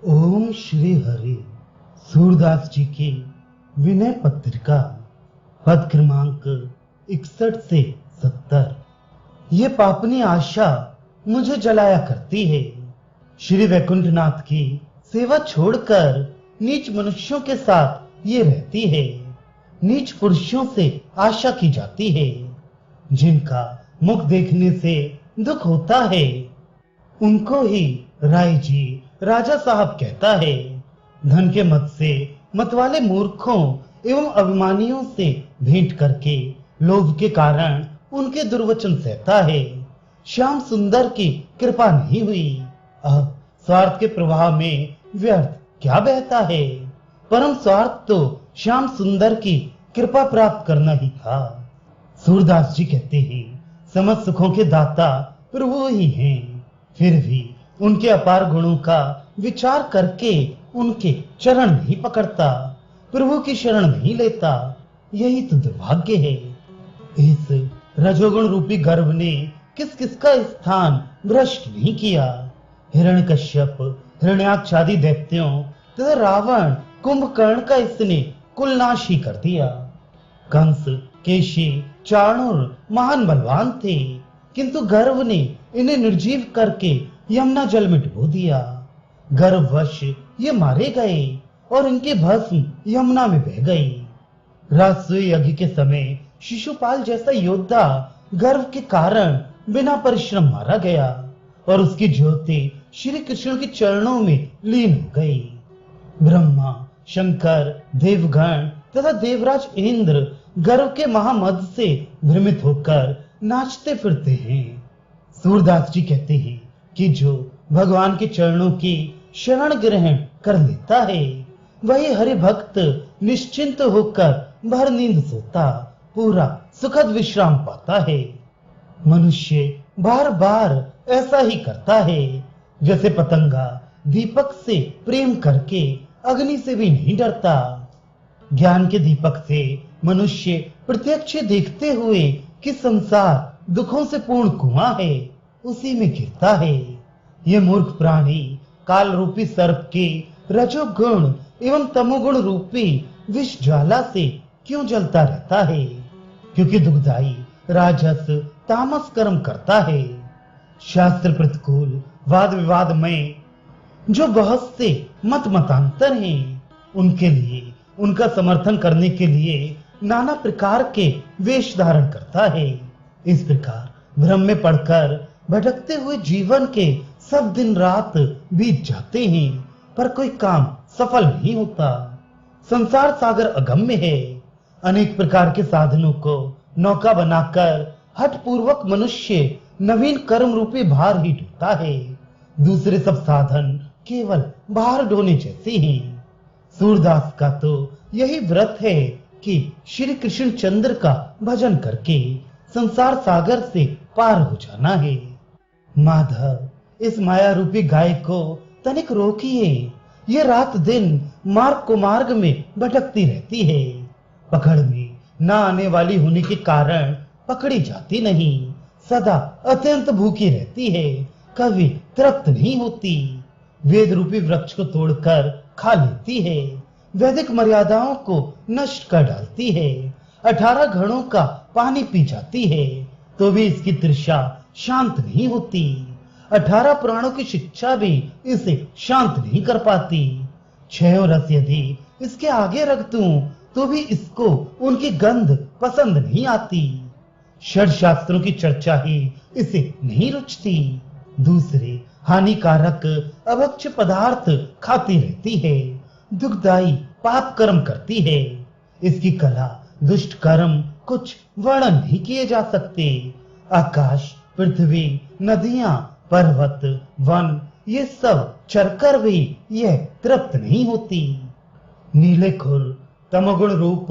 ओम श्री हरि। सूरदास जी की विनय पत्रिका, पद क्रमांक 61 से 70। ये पापनी आशा मुझे जलाया करती है। श्री वैकुंठनाथ की सेवा छोड़कर नीच मनुष्यों के साथ ये रहती है। नीच पुरुषों से आशा की जाती है, जिनका मुख देखने से दुख होता है, उनको ही राय जी राजा साहब कहता है। धन के मत से मतवाले मूर्खों एवं अभिमानियों से भेंट करके लोभ के कारण उनके दुर्वचन सहता है। श्याम सुंदर की कृपा नहीं हुई। अब स्वार्थ के प्रवाह में व्यर्थ क्या बहता है। परम स्वार्थ तो श्याम सुंदर की कृपा प्राप्त करना ही था। सूरदास जी कहते हैं, समस्त सुखों के दाता प्रभु ही हैं। फिर भी उनके अपार गुणों का विचार करके उनके चरण नहीं पकड़ता, प्रभु की शरण नहीं लेता। यही तो दुर्भाग्य है। इस रजोगुण रूपी गर्भ ने किस किसका स्थान भ्रष्ट नहीं किया। हिरण्यकश्यप, हिरण्याक्ष आदि दैत्यों तथा रावण, कुंभकर्ण का इसने कुल नाश ही कर दिया। कंस, केशी, चाणूर महान बलवान थे, किंतु गर्व ने इन्हें निर्जीव करके यमुना जल में डुबो दिया। गर्ववश ये मारे गए और इनकी भस्म यमुना में बह गई। राजसूय यज्ञ के समय शिशुपाल जैसा योद्धा गर्व के कारण बिना परिश्रम मारा गया और उसकी ज्योति श्री कृष्ण के चरणों में लीन हो गई। ब्रह्मा, शंकर, देवगण तथा देवराज इंद्र गर्व के महामद से भ्रमित होकर नाचते फिरते हैं। सूरदास जी कहते हैं कि जो भगवान के चरणों की शरण ग्रहण कर लेता है, वही हरि भक्त निश्चिंत होकर भर नींद सोता पूरा सुखद विश्राम पाता है। मनुष्य बार बार ऐसा ही करता है, जैसे पतंगा दीपक से प्रेम करके अग्नि से भी नहीं डरता। ज्ञान के दीपक से मनुष्य प्रत्यक्ष देखते हुए कि संसार दुखों से पूर्ण कुआं है, उसी में गिरता है। ये मूर्ख प्राणी काल रूपी सर्प के रजोगुण एवं तमोगुण रूपी विष ज्वाला से क्यों जलता रहता है? क्योंकि दुखदाई राजस तामस कर्म करता है। शास्त्र प्रतिकूल वाद विवाद में जो बहुत से मत मतांतर हैं, उनके लिए उनका समर्थन करने के लिए नाना प्रकार के वेश धारण करता है। इस प्रकार भ्रम में पड़कर भटकते हुए जीवन के सब दिन रात बीत जाते हैं, पर कोई काम सफल नहीं होता। संसार सागर अगम्य है। अनेक प्रकार के साधनों को नौका बनाकर हठ पूर्वक मनुष्य नवीन कर्म रूपी भार ही ढोता है। दूसरे सब साधन केवल भार ढोने जैसे हैं। सूरदास का तो यही व्रत है कि श्री कृष्ण चंद्र का भजन करके संसार सागर से पार हो जाना है। माधव, इस माया रूपी गाय को तनिक रोकिए। ये रात दिन मार्ग को मार्ग में भटकती रहती है। पकड़ में न आने वाली होने के कारण पकड़ी जाती नहीं। सदा अत्यंत भूखी रहती है, कभी तृप्त नहीं होती। वेद रूपी वृक्ष को तोड़कर खा लेती है, वैदिक मर्यादाओं को नष्ट कर डालती है। 18 घड़ों का पानी पी जाती है, तो भी इसकी तृषा शांत नहीं होती। 18 पुराणों की शिक्षा भी इसे शांत नहीं कर पाती। 6 रस यदि इसके आगे रख दूं, तो भी इसको उनकी गंध पसंद नहीं आती। षड शास्त्रों की चर्चा ही इसे नहीं रुचती। दूसरे हानिकारक अभक्ष्य पदार्थ खाती रहती है, दुखदाई पाप कर्म करती है। इसकी कला दुष्ट कर्म कुछ वर्णन नहीं किए जा सकते। आकाश, पृथ्वी, नदियां, पर्वत, वन, ये सब चरकर भी यह तृप्त नहीं होती। नीले खुर, तमोगुण रूप,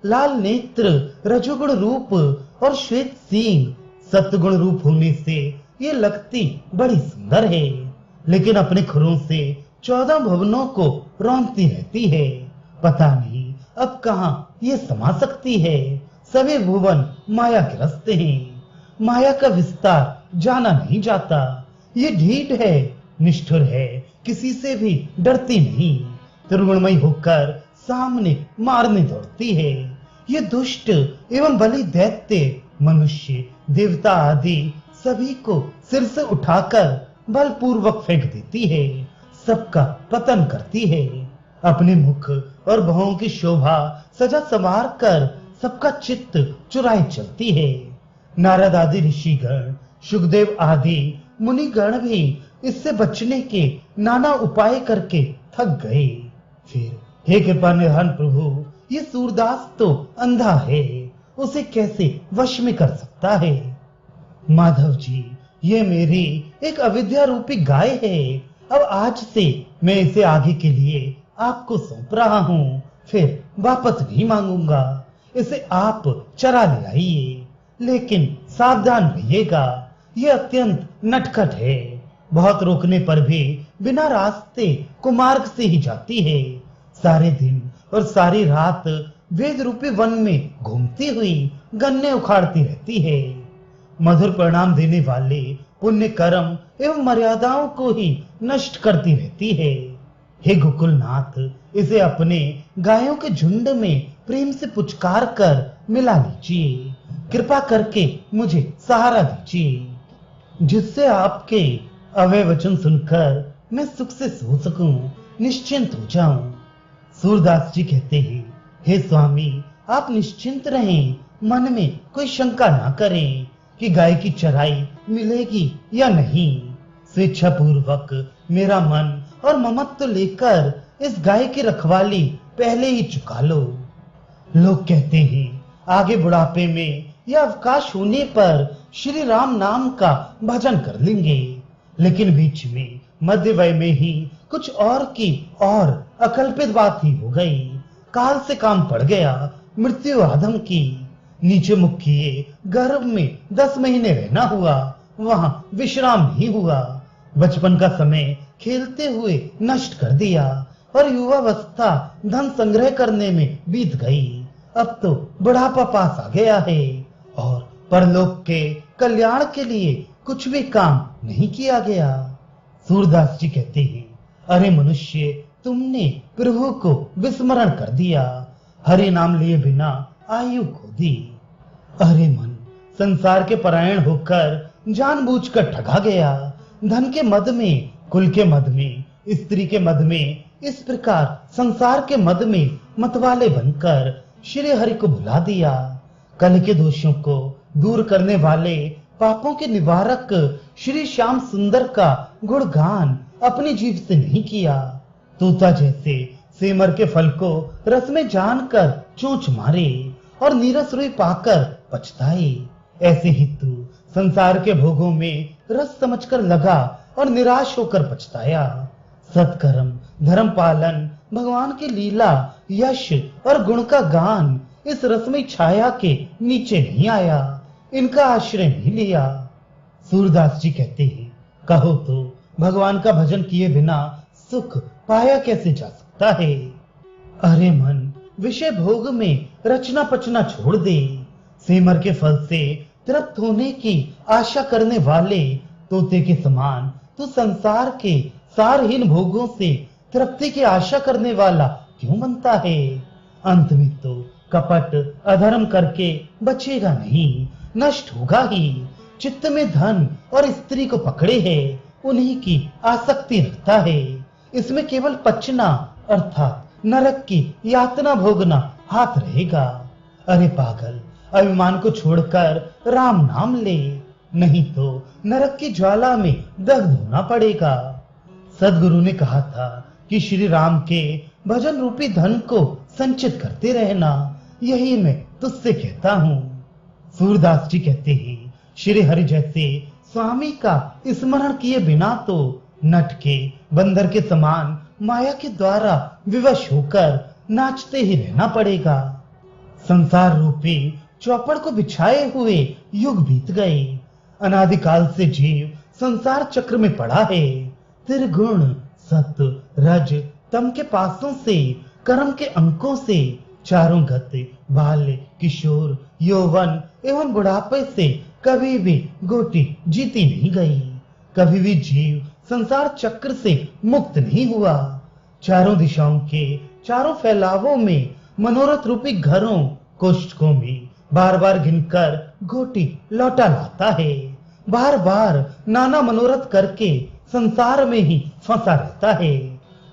लाल नेत्र, रजोगुण रूप और श्वेत सींग सत्वगुण रूप होने से ये लगती बड़ी सुंदर है, लेकिन अपने खुरों से 14 भुवनों को रौंदती रहती है। पता नहीं अब कहां ये समा सकती है। सभी भुवन माया ग्रस्त हैं। माया का विस्तार जाना नहीं जाता। ये ढीठ है, निष्ठुर है, किसी से भी डरती नहीं, त्रिगुणमयी होकर सामने मारने दौड़ती है। ये दुष्ट एवं बलि दैत्य मनुष्य देवता आदि सभी को सिर से उठाकर बलपूर्वक फेंक देती है, सबका पतन करती है। अपने मुख और भौं की शोभा सजा संवार कर सबका चित्त चुराई चलती है। नारद आदि ऋषिगण, सुखदेव आदि मुनिगण भी इससे बचने के नाना उपाय करके थक गए। फिर हे कृपा निधान प्रभु, ये सूरदास तो अंधा है, उसे कैसे वश में कर सकता है? माधव जी, ये मेरी एक अविद्या रूपी गाय है। अब आज से मैं इसे आगे के लिए आपको सौंप रहा हूँ, फिर वापस नहीं मांगूंगा। इसे आप चरा ले आइए, लेकिन सावधान रहिएगा, ये अत्यंत नटखट है। बहुत रोकने पर भी बिना रास्ते कुमार्ग से ही जाती है। सारे दिन और सारी रात वेद रूपी वन में घूमती हुई गन्ने उखाड़ती रहती है। मधुर परिणाम देने वाले पुण्य कर्म एवं मर्यादाओं को ही नष्ट करती रहती है। हे गोकुलनाथ, इसे अपने गायों के झुंड में प्रेम से पुचकार कर मिला लीजिए। कृपा करके मुझे सहारा दीजिए, जिससे आपके अवय वचन सुनकर मैं सुख से सो सकूं, निश्चिंत हो जाऊं। सूरदास जी कहते हैं, हे स्वामी, आप निश्चिंत रहें, मन में कोई शंका ना करें कि गाय की चराई मिलेगी या नहीं। स्वेच्छा पूर्वक मेरा मन और ममत्व लेकर इस गाय की रखवाली पहले ही चुका लो। लोग कहते हैं आगे बुढ़ापे में या अवकाश होने पर श्री राम नाम का भजन कर लेंगे, लेकिन बीच में मध्य वय में ही कुछ और की और अकल्पित बात ही हो गई। काल से काम पड़ गया, मृत्यु आदम की। नीचे मुख किए गर्भ में 10 महीने रहना हुआ, वहां विश्राम नहीं हुआ। बचपन का समय खेलते हुए नष्ट कर दिया और युवावस्था धन संग्रह करने में बीत गई। अब तो बुढ़ापा पास आ गया है और परलोक के कल्याण के लिए कुछ भी काम नहीं किया गया। सूरदास जी कहते हैं, अरे मनुष्य, तुमने प्रभु को विस्मरण कर दिया, हरि नाम लिए बिना आयु खो दी। अरे मन, संसार के परायण होकर जानबूझकर ठगा गया। धन के मद में, कुल के मद में, स्त्री के मद में, इस प्रकार संसार के मद में मतवाले बनकर श्री हरि को भुला दिया। कल के दोषों को दूर करने वाले, पापों के निवारक श्री श्याम सुंदर का गुणगान अपनी जीभ से नहीं किया। तोता जैसे सेमर के फल को रस में जानकर चोंच मारे और नीरस रुई पाकर पछताए, ऐसे ही तू संसार के भोगों में रस समझकर लगा और निराश होकर पछताया। सत्कर्म, धर्म पालन, भगवान की लीला, यश और गुण का गान इस रसमयी छाया के नीचे नहीं आया, इनका आश्रय नहीं लिया। सूरदास जी कहते हैं, कहो तो भगवान का भजन किए बिना सुख पाया कैसे जा सकता है? अरे मन, विषय भोग में रचना पचना छोड़ दे। सेमर के फल से तृप्त होने की आशा करने वाले तोते के समान तू संसार के सारहीन भोगों से तृप्ति की आशा करने वाला क्यों बनता है? अंत में तो कपट अधर्म करके बचेगा नहीं, नष्ट होगा ही। चित्त में धन और स्त्री को पकड़े है, उन्हीं की आसक्ति रखता है। इसमें केवल पचना अर्थात नरक की यातना भोगना हाथ रहेगा। अरे पागल, अभिमान को छोड़कर राम नाम ले, नहीं तो नरक की ज्वाला में दग्ध होना पड़ेगा। सदगुरु ने कहा था कि श्री राम के भजन रूपी धन को संचित करते रहना, यही मैं तुझसे कहता हूँ। सूरदास जी कहते हैं, श्री हरि जैसे स्वामी का स्मरण किए बिना तो नट के बंदर के समान माया के द्वारा विवश होकर नाचते ही रहना पड़ेगा। संसार रूपी चौपड़ को बिछाए हुए युग बीत गए। अनादिकाल से जीव संसार चक्र में पड़ा है। त्रिगुण सत्व रज तम के पासों से, कर्म के अंकों से, चारों गति बाल्य किशोर यौवन एवं बुढ़ापे से कभी भी गोटी जीती नहीं गई। कभी भी जीव संसार चक्र से मुक्त नहीं हुआ। चारों दिशाओं के चारों फैलावों में मनोरथ रूपी घरों कोष्ठकों में बार बार गिनकर गोटी लौटा लाता है। बार बार नाना मनोरथ करके संसार में ही फंसा रहता है।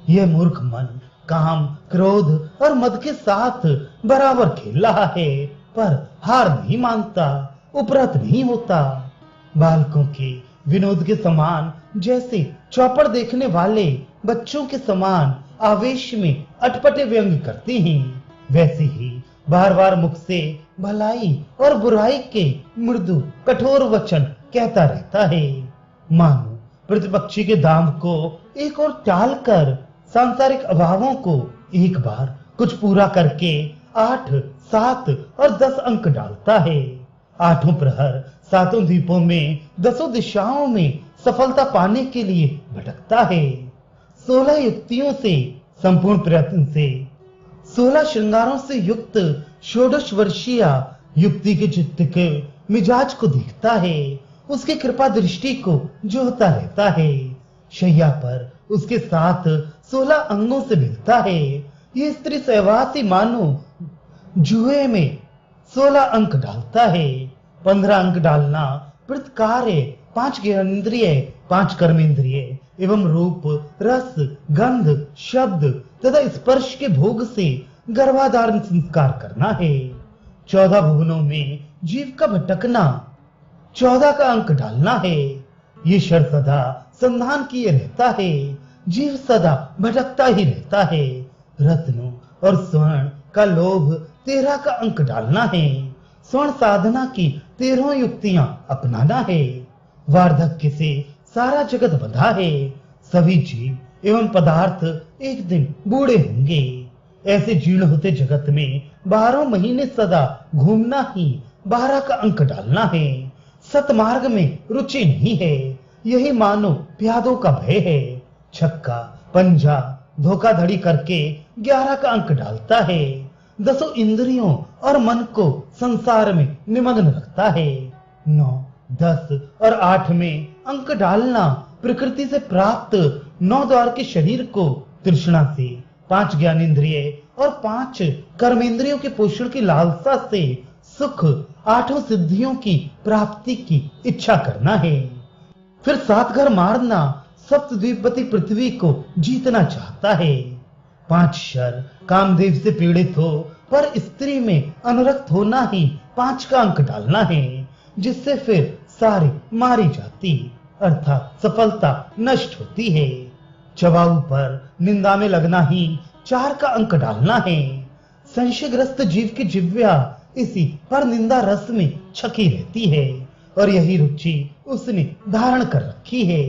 यह मूर्ख मन काम, क्रोध और मद के साथ बराबर खेल रहा है, पर हार नहीं मानता, उपरत नहीं होता। बालकों के विनोद के समान, जैसे चौपड़ देखने वाले बच्चों के समान आवेश में अटपटे व्यंग करते हैं, वैसे ही बार बार मुख से भलाई और बुराई के मृदु कठोर वचन कहता रहता है। मानो प्रतिपक्षी के दाम को एक और टाल कर सांसारिक अभावों को एक बार कुछ पूरा करके 8, 7 और 10 अंक डालता है। आठों प्रहर, सातों द्वीपों में, 10 दिशाओं में सफलता पाने के लिए भटकता है। 16 युक्तियों से संपूर्ण प्रयत्न से, 16 श्रृंगारों से युक्त षोडश वर्षीय युक्ति के चित्त के मिजाज को देखता है, उसकी कृपा दृष्टि को जोहता रहता है। शैया पर उसके साथ 16 अंगों से मिलता है। ये स्त्री सहवासी मानो जुए में 16 अंक डालता है। 15 अंक डालना प्रतिकार्य, 5 ज्ञानेंद्रिय, 5 कर्मेंद्रिय एवं रूप, रस, गंध, शब्द तथा स्पर्श के भोग से गर्भाधारण संस्कार करना है। 14 भुवनों में जीव का भटकना, 14 का अंक डालना है। ये शर सदा संधान किए रहता है, जीव सदा भटकता ही रहता है। रत्नों और स्वर्ण का लोभ, 13 का अंक डालना है। स्वर्ण साधना की 13 युक्तियां अपनाना है। वार्धक्य से सारा जगत बंधा है। सभी जीव एवं पदार्थ एक दिन बूढ़े होंगे। ऐसे जीर्ण होते जगत में 12 महीने सदा घूमना ही 12 का अंक डालना है। सतमार्ग में रुचि नहीं है, यही मानो प्यादों का भय है। छक्का, पंजा, धोखाधड़ी करके 11 का अंक डालता है। 10 इंद्रियों और मन को संसार में निमग्न रखता है। 9, 10 और 8 में अंक डालना प्रकृति से प्राप्त 9 द्वार के शरीर को तृष्णा से, 5 ज्ञानेंद्रिय और 5 कर्मेंद्रियों के पोषण की लालसा से सुख, 8 सिद्धियों की प्राप्ति की इच्छा करना है। फिर 7 घर मारना सप्तद्वीपति पृथ्वी को जीतना चाहता है। 5 शर कामदेव से पीड़ित हो पर स्त्री में अनुरक्त होना ही 5 का अंक डालना है, जिससे फिर सारी मारी जाती अर्थात सफलता नष्ट होती है। चबाऊ पर निंदा में लगना ही 4 का अंक डालना है। संशयग्रस्त जीव की जिह्वा इसी पर निंदा रस में छकी रहती है और यही रुचि उसने धारण कर रखी है।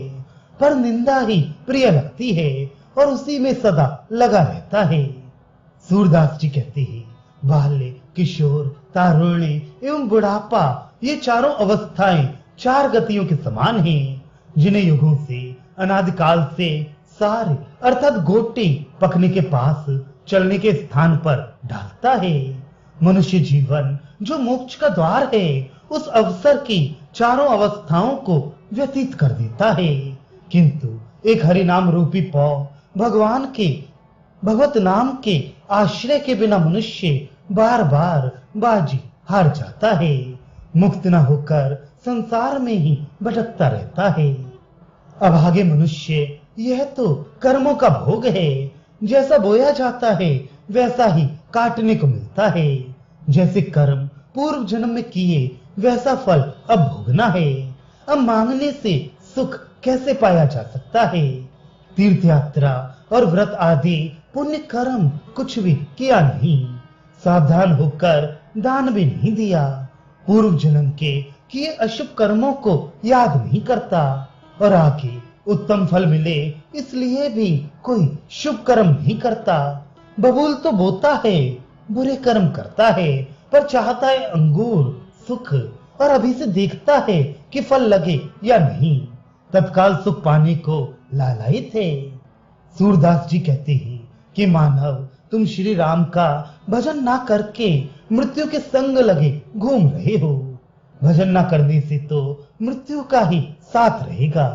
पर निंदा ही प्रिय लगती है और उसी में सदा लगा रहता है। सूरदास जी कहते हैं, बाल्य, किशोर, तारुण्य एवं बुढ़ापा, ये चारों अवस्थाएं 4 गतियों के समान हैं, जिन्हें युगों से, अनादिकाल से सारे अर्थात गोटी पकने के पास, चलने के स्थान पर डालता है। मनुष्य जीवन जो मोक्ष का द्वार है, उस अवसर की चारों अवस्थाओं को व्यतीत कर देता है, किंतु एक हरि नाम रूपी पौ भगवान के भगवत नाम के आश्रय के बिना मनुष्य बार बार बाजी हार जाता है, मुक्त न होकर संसार में ही भटकता रहता है। अभागे मनुष्य, यह तो कर्मों का भोग है, जैसा बोया जाता है वैसा ही काटने को मिलता है। जैसे कर्म पूर्व जन्म में किए वैसा फल अब भोगना है। अब मांगने से सुख कैसे पाया जा सकता है? तीर्थ यात्रा और व्रत आदि पुण्य कर्म कुछ भी किया नहीं, सावधान होकर दान भी नहीं दिया, पूर्व जन्म के किए अशुभ कर्मों को याद नहीं करता और आगे उत्तम फल मिले इसलिए भी कोई शुभ कर्म नहीं करता। बबूल तो बोता है, बुरे कर्म करता है, पर चाहता है अंगूर सुख और अभी से देखता है कि फल लगे या नहीं, तत्काल सुख पाने को लालायित है। सूरदास जी कहते हैं कि मानव, तुम श्री राम का भजन ना करके मृत्यु के संग लगे घूम रहे हो। भजन ना करने से तो मृत्यु का ही साथ रहेगा।